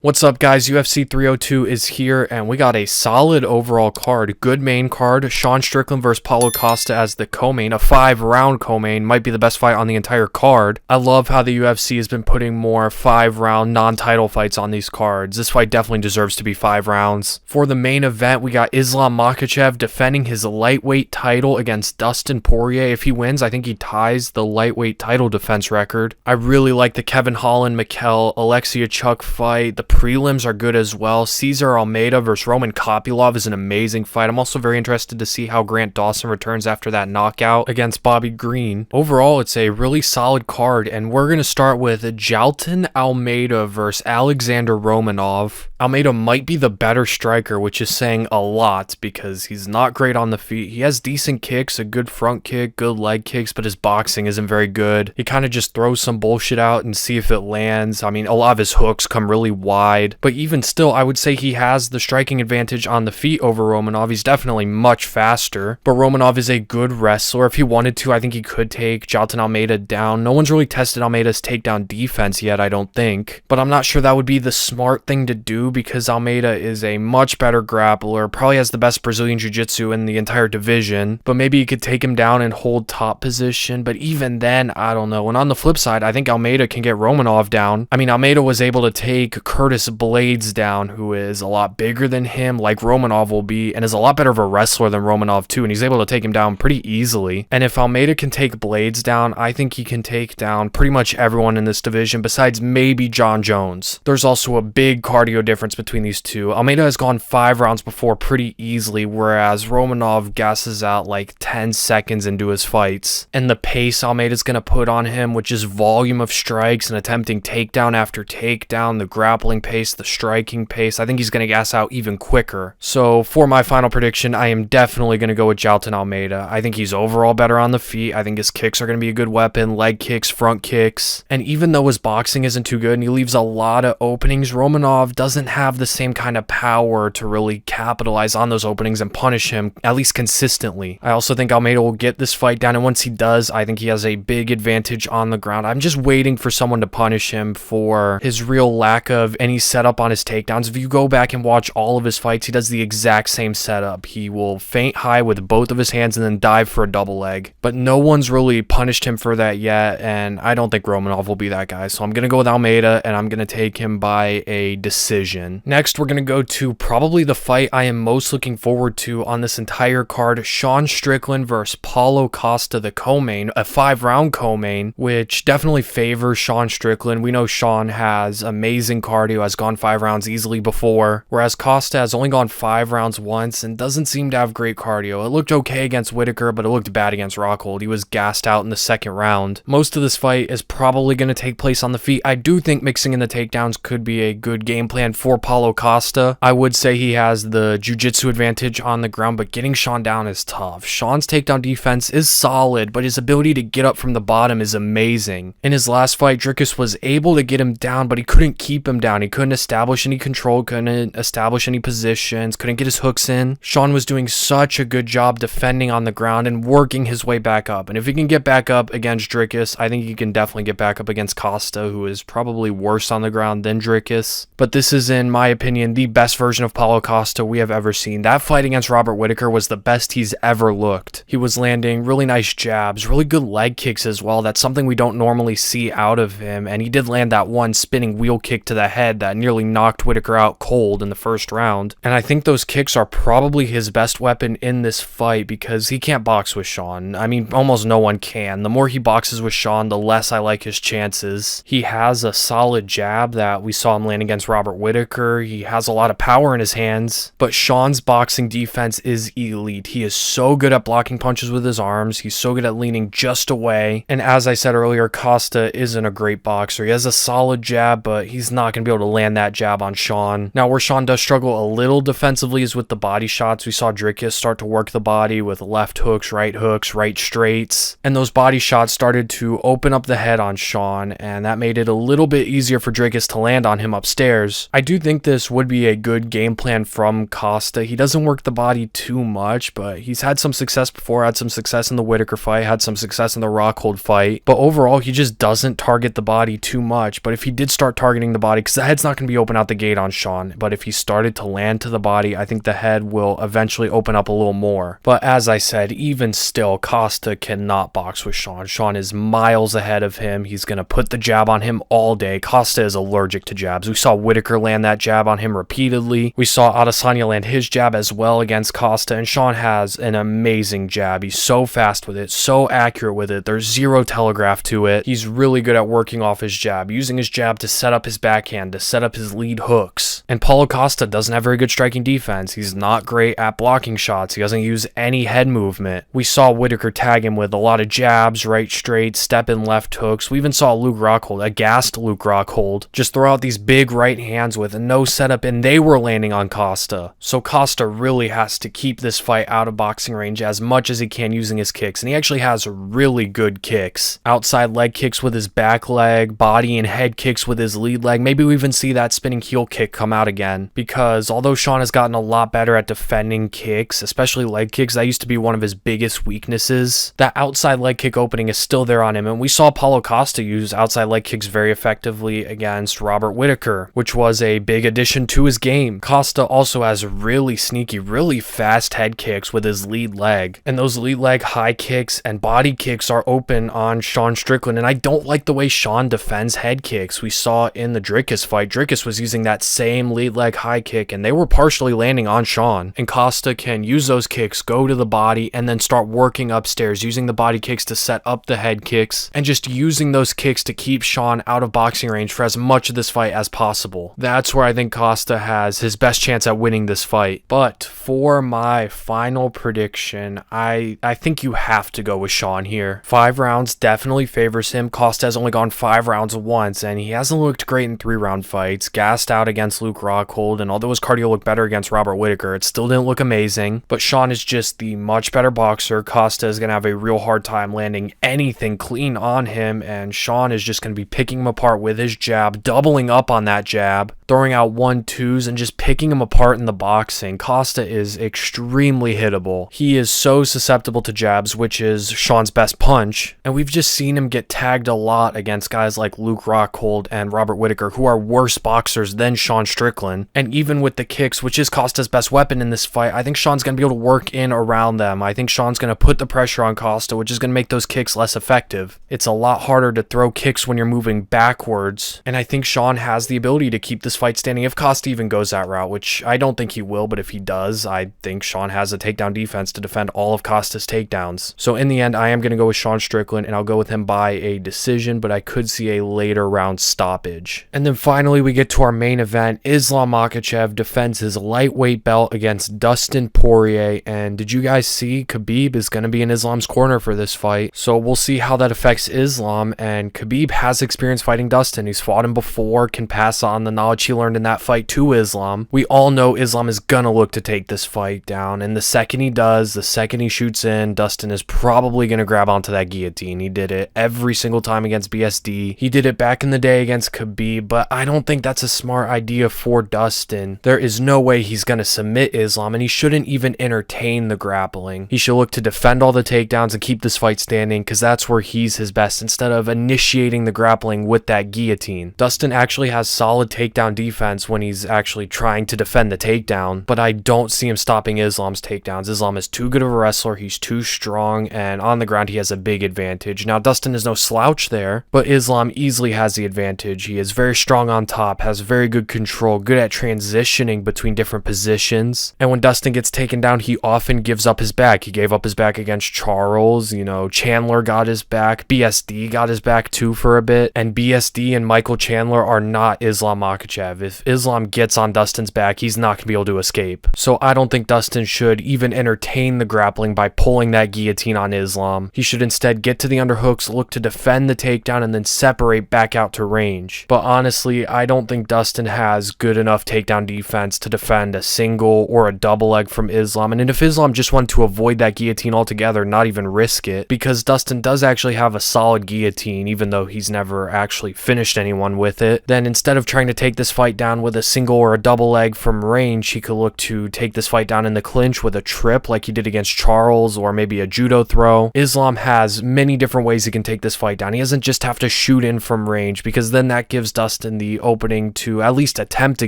What's up, guys? UFC 302 is here, and we got a solid overall card. Good main card. Sean Strickland versus Paulo Costa as the co-main. A 5-round co-main. Might be the best fight on the entire card. I love how the UFC has been putting more 5-round non-title fights on these cards. This fight definitely deserves to be 5 rounds. For the main event, we got Makhachev defending his lightweight title against Dustin Poirier. If he wins, I think he ties the lightweight title defense record. I really like the Kevin Holland, Alexia Chuk fight. The prelims are good as well. Cesar Almeida versus Roman Kopylov is an amazing fight. I'm also very interested to see how Grant Dawson returns after that knockout against Bobby Green. Overall, it's a really solid card, and we're going to start with Jailton Almeida versus Alexander Romanov. Almeida might be the better striker, which is saying a lot because he's not great on the feet. He has decent kicks, a good front kick, good leg kicks, but his boxing isn't very good. He kind of just throws some bullshit out and see if it lands. I mean, a lot of his hooks come really wide, but even still, I would say he has the striking advantage on the feet over Romanov. He's definitely much faster, but Romanov is a good wrestler. If he wanted to, I think he could take Jailton Almeida down. No one's really tested Almeida's takedown defense yet, I don't think, but I'm not sure that would be the smart thing to do because Almeida is a much better grappler, probably has the best Brazilian Jiu-Jitsu in the entire division, but maybe you could take him down and hold top position, but even then, I don't know. And on the flip side, I think Almeida can get Romanov down. I mean, Almeida was able to take Curtis Blades down, who is a lot bigger than him, like Romanov will be, and is a lot better of a wrestler than Romanov too, and he's able to take him down pretty easily. And if Almeida can take Blades down, I think he can take down pretty much everyone in this division besides maybe John Jones. There's also a big cardio difference between these two. Almeida has gone 5 rounds before pretty easily, whereas Romanov gasses out like 10 seconds into his fights. And the pace Almeida's going to put on him, which is volume of strikes and attempting takedown after takedown, the grappling pace, the striking pace, I think he's going to gas out even quicker. So for my final prediction, I am definitely going to go with Jailton Almeida. I think he's overall better on the feet. I think his kicks are going to be a good weapon, leg kicks, front kicks. And even though his boxing isn't too good and he leaves a lot of openings, Romanov doesn't have the same kind of power to really capitalize on those openings and punish him, at least consistently. I also think Almeida will get this fight down, and once he does, I think he has a big advantage on the ground. I'm just waiting for someone to punish him for his real lack of any setup on his takedowns. If you go back and watch all of his fights, he does the exact same setup. He will feint high with both of his hands and then dive for a double leg. But no one's really punished him for that yet, and I don't think Romanov will be that guy. So I'm going to go with Almeida, and I'm going to take him by a decision. Next, we're going to go to probably the fight I am most looking forward to on this entire card, Sean Strickland versus Paulo Costa, the co-main, a 5-round co-main, which definitely favors Sean Strickland. We know Sean has amazing cardio, has gone 5 rounds easily before, whereas Costa has only gone 5 rounds once and doesn't seem to have great cardio. It looked okay against Whitaker, but it looked bad against Rockhold. He was gassed out in the 2nd round. Most of this fight is probably going to take place on the feet. I do think mixing in the takedowns could be a good game plan for Paulo Costa. I would say he has the jiu-jitsu advantage on the ground, but getting Sean down is tough. Sean's takedown defense is solid, but his ability to get up from the bottom is amazing. In his last fight, Dricus was able to get him down, but he couldn't keep him down. He couldn't establish any control, couldn't establish any positions, couldn't get his hooks in. Sean was doing such a good job defending on the ground and working his way back up. And if he can get back up against Dricus, I think he can definitely get back up against Costa, who is probably worse on the ground than Dricus. But this is, in my opinion, the best version of Paulo Costa we have ever seen. That fight against Robert Whitaker was the best he's ever looked. He was landing really nice jabs, really good leg kicks as well. That's something we don't normally see out of him. And he did land that one spinning wheel kick to the head that nearly knocked Whitaker out cold in the 1st round. And I think those kicks are probably his best weapon in this fight because he can't box with Sean. I mean, almost no one can. The more he boxes with Sean, the less I like his chances. He has a solid jab that we saw him land against Robert Whitaker. He has a lot of power in his hands, but Sean's boxing defense is elite. He is so good at blocking punches with his arms. He's so good at leaning just away. And as I said earlier, Costa isn't a great boxer. He has a solid jab, but he's not going to be able to land that jab on Sean. Now, where Sean does struggle a little defensively is with the body shots. We saw Dricus start to work the body with left hooks, right straights, and those body shots started to open up the head on Sean, and that made it a little bit easier for Dricus to land on him upstairs. I do think this would be a good game plan from Costa. He doesn't work the body too much, but he's had some success before, had some success in the Whitaker fight, had some success in the Rockhold fight, but overall he just doesn't target the body too much. But if he did start targeting the body, because head's not going to be open out the gate on Sean, but if he started to land to the body, I think the head will eventually open up a little more. But as I said, even still, Costa cannot box with Sean. Sean is miles ahead of him. He's going to put the jab on him all day. Costa is allergic to jabs. We saw Whitaker land that jab on him repeatedly. We saw Adesanya land his jab as well against Costa, and Sean has an amazing jab. He's so fast with it, so accurate with it. There's zero telegraph to it. He's really good at working off his jab, using his jab to set up his backhand, to set up his lead hooks. And Paulo Costa doesn't have very good striking defense. He's not great at blocking shots. He doesn't use any head movement. We saw Whitaker tag him with a lot of jabs, right straight, step in left hooks. We even saw Luke Rockhold, a gassed Luke Rockhold, just throw out these big right hands with no setup, and they were landing on Costa. So Costa really has to keep this fight out of boxing range as much as he can using his kicks, and he actually has really good kicks. Outside leg kicks with his back leg, body and head kicks with his lead leg. Maybe we even see that spinning heel kick come out again, because although Sean has gotten a lot better at defending kicks, especially leg kicks, that used to be one of his biggest weaknesses. That outside leg kick opening is still there on him, and we saw Paulo Costa use outside leg kicks very effectively against Robert Whitaker, which was a big addition to his game. Costa also has really sneaky, really fast head kicks with his lead leg, and those lead leg high kicks and body kicks are open on Sean Strickland, and I don't like the way Sean defends head kicks. We saw in the Dricus fight, Dricus was using that same lead leg high kick, and they were partially landing on Sean, and Costa can use those kicks, go to the body, and then start working upstairs, using the body kicks to set up the head kicks, and just using those kicks to keep Sean out of boxing range for as much of this fight as possible. That's where I think Costa has his best chance at winning this fight. But for my final prediction, I think you have to go with Sean here. 5 rounds definitely favors him. Costa has only gone 5 rounds once, and he hasn't looked great in 3-round fights. Gassed out against Luke Rockhold, and although his cardio looked better against Robert Whitaker, it still didn't look amazing. But Sean is just the much better boxer. Costa is going to have a real hard time landing anything clean on him, and Sean is just going to be picking him apart with his jab, doubling up on that jab, throwing out 1-2s, and just picking him apart in the boxing. Costa is extremely hittable. He is so susceptible to jabs, which is Sean's best punch, and we've just seen him get tagged a lot against guys like Luke Rockhold and Robert Whitaker, who are worse boxers than Sean Strickland. And even with the kicks, which is Costa's best weapon in this fight, I think Sean's going to be able to work in around them. I think Sean's going to put the pressure on Costa, which is going to make those kicks less effective. It's a lot harder to throw kicks when you're moving backwards, and I think Sean has the ability to keep this fight standing if Costa even goes that route, which I don't think he will, but if he does, I think Sean has a takedown defense to defend all of Costa's takedowns. So in the end, I am going to go with Sean Strickland, and I'll go with him by a decision, but I could see a later round stoppage. And then finally, we get to our main event. Islam Makhachev defends his lightweight belt against Dustin Poirier, and did you guys see Khabib is going to be in Islam's corner for this fight? So we'll see how that affects Islam, and Khabib has experience fighting Dustin. He's fought him before, can pass on the knowledge he learned in that fight to Islam. We all know Islam is going to look to take this fight down, and the second he does, the second he shoots in, Dustin is probably going to grab onto that guillotine. He did it every single time against BSD. He did it back in the day against Khabib, but I don't think that's a smart idea for Dustin. There is no way he's going to submit Islam, and he shouldn't even entertain the grappling. He should look to defend all the takedowns and keep this fight standing, because that's where he's his best, instead of initiating the grappling with that guillotine. Dustin actually has solid takedown defense when he's actually trying to defend the takedown, but I don't see him stopping Islam's takedowns. Islam is too good of a wrestler, he's too strong, and on the ground he has a big advantage. Now Dustin is no slouch there, but Islam easily has the advantage. He is very strong on top, has very good control, good at transitioning between different positions, and when Dustin gets taken down, he often gives up his back. He gave up his back against Charles, Chandler got his back, BSD got his back too for a bit, and BSD and Michael Chandler are not Islam Makhachev. If Islam gets on Dustin's back, he's not going to be able to escape. So I don't think Dustin should even entertain the grappling by pulling that guillotine on Islam. He should instead get to the underhooks, look to defend the takedown, and then separate back out to range. But honestly, I don't think Dustin has good enough takedown defense to defend a single or a double leg from Islam. And if Islam just wanted to avoid that guillotine altogether, not even risk it, because Dustin does actually have a solid guillotine, even though he's never actually finished anyone with it, then instead of trying to take this fight down with a single or a double leg from range, he could look to take this fight down in the clinch with a trip like he did against Charles, or maybe a judo throw. Islam has many different ways he can take this fight down. He doesn't just have to shoot in from range, because then that gives Dustin the the opening to at least attempt a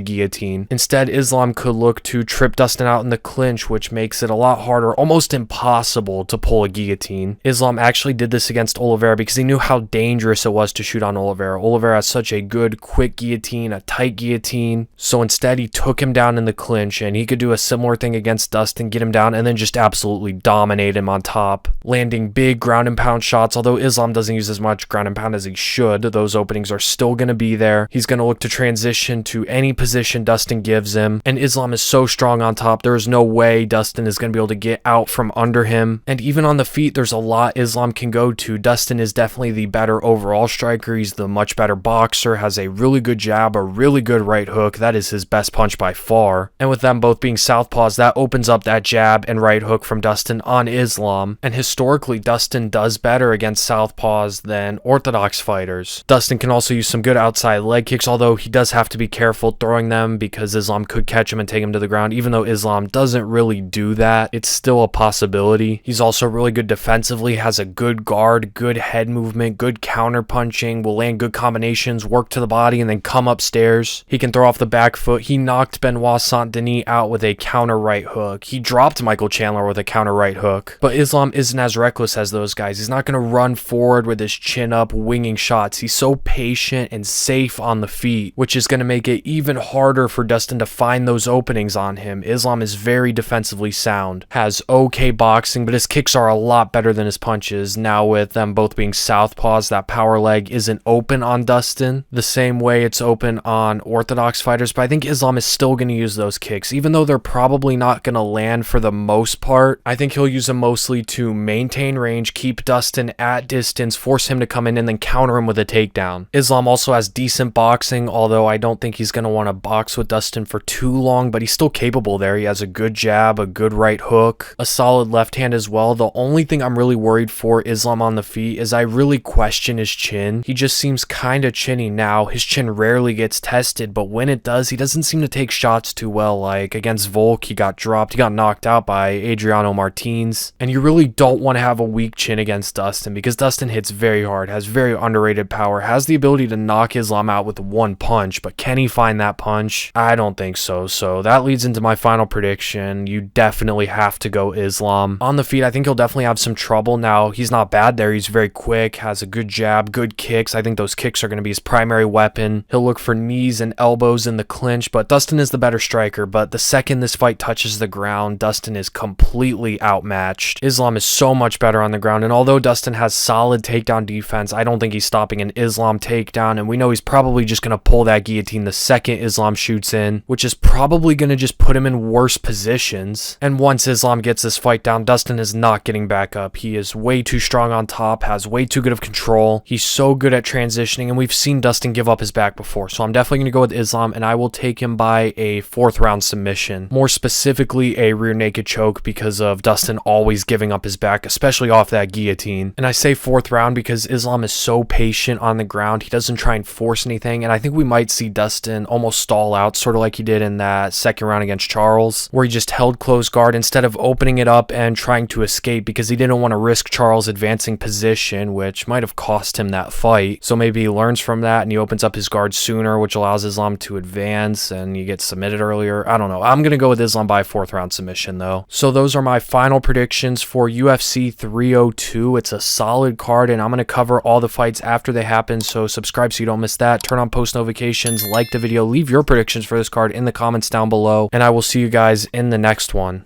guillotine. Instead, Islam could look to trip Dustin out in the clinch, which makes it a lot harder, almost impossible, to pull a guillotine. Islam actually did this against Oliveira because he knew how dangerous it was to shoot on Oliveira. Oliveira has such a good quick guillotine, a tight guillotine. So instead, he took him down in the clinch, and he could do a similar thing against Dustin, get him down, and then just absolutely dominate him on top, landing big ground and pound shots. Although Islam doesn't use as much ground and pound as he should, those openings are still going to be there. He's going to look to transition to any position Dustin gives him, and Islam is so strong on top, there is no way Dustin is going to be able to get out from under him. And even on the feet, there's a lot Islam can go to. Dustin is definitely the better overall striker. He's the much better boxer, has a really good jab, a really good right hook. That is his best punch by far. And with them both being southpaws, that opens up that jab and right hook from Dustin on Islam. And historically, Dustin does better against southpaws than orthodox fighters. Dustin can also use some good outside leg kicks, although he does have to be careful throwing them because Islam could catch him and take him to the ground. Even though Islam doesn't really do that, it's still a possibility. He's also really good defensively, has a good guard, good head movement, good counter punching, will land good combinations, work to the body, and then come upstairs. He can throw off the back foot. He knocked Benoit Saint-Denis out with a counter right hook. He dropped Michael Chandler with a counter right hook. But Islam isn't as reckless as those guys. He's not going to run forward with his chin up, winging shots. He's so patient and safe on the feet, which is going to make it even harder for Dustin to find those openings on him. Islam is very defensively sound, has okay boxing, but his kicks are a lot better than his punches. Now with them both being southpaws, that power leg isn't open on Dustin the same way it's open on orthodox fighters, but I think Islam is still going to use those kicks, even though they're probably not going to land for the most part. I think he'll use them mostly to maintain range, keep Dustin at distance, force him to come in, and then counter him with a takedown. Islam also has decent boxing, although I don't think he's going to want to box with Dustin for too long, but he's still capable there. He has a good jab, a good right hook, a solid left hand as well. The only thing I'm really worried for Islam on the feet is I really question his chin. He just seems kind of chinny now. His chin rarely gets tested, but when it does, he doesn't seem to take shots too well. Like against Volk, he got dropped. He got knocked out by Adriano Martins. And you really don't want to have a weak chin against Dustin because Dustin hits very hard, has very underrated power, has the ability to knock Islam out with one punch, but can he find that punch? I don't think so. So that leads into my final prediction. You definitely have to go Islam. On the feet, I think he'll definitely have some trouble. Now, he's not bad there. He's very quick, has a good jab, good kicks. I think those kicks are going to be his primary weapon. He'll look for knees and elbows in the clinch, but Dustin is the better striker. But the second this fight touches the ground, Dustin is completely outmatched. Islam is so much better on the ground, and although Dustin has solid takedown defense, I don't think he's stopping an Islam takedown, and we know he's probably just going to pull that guillotine the second Islam shoots in, which is probably going to just put him in worse positions. And once Islam gets this fight down, Dustin is not getting back up. He is way too strong on top, has way too good of control. He's so good at transitioning, and we've seen Dustin give up his back before, so I'm definitely going to go with Islam, and I will take him by a 4th round submission. More specifically, a rear naked choke because of Dustin always giving up his back, especially off that guillotine. And I say 4th round because Islam is so patient on the ground. He doesn't try and force anything, and I think we might see Dustin almost stall out, sort of like he did in that 2nd round against Charles, where he just held close guard instead of opening it up and trying to escape because he didn't want to risk Charles advancing position, which might have cost him that fight. So maybe he learns from that and he opens up his guard sooner, which allows Islam to advance and he gets submitted earlier. I don't know. I'm going to go with Islam by 4th round submission though. So those are my final predictions for UFC 302. It's a solid card, and I'm going to cover all the fights after they happen, so subscribe so you don't miss that. Turn on post notifications, like the video, leave your predictions for this card in the comments down below, and I will see you guys in the next one.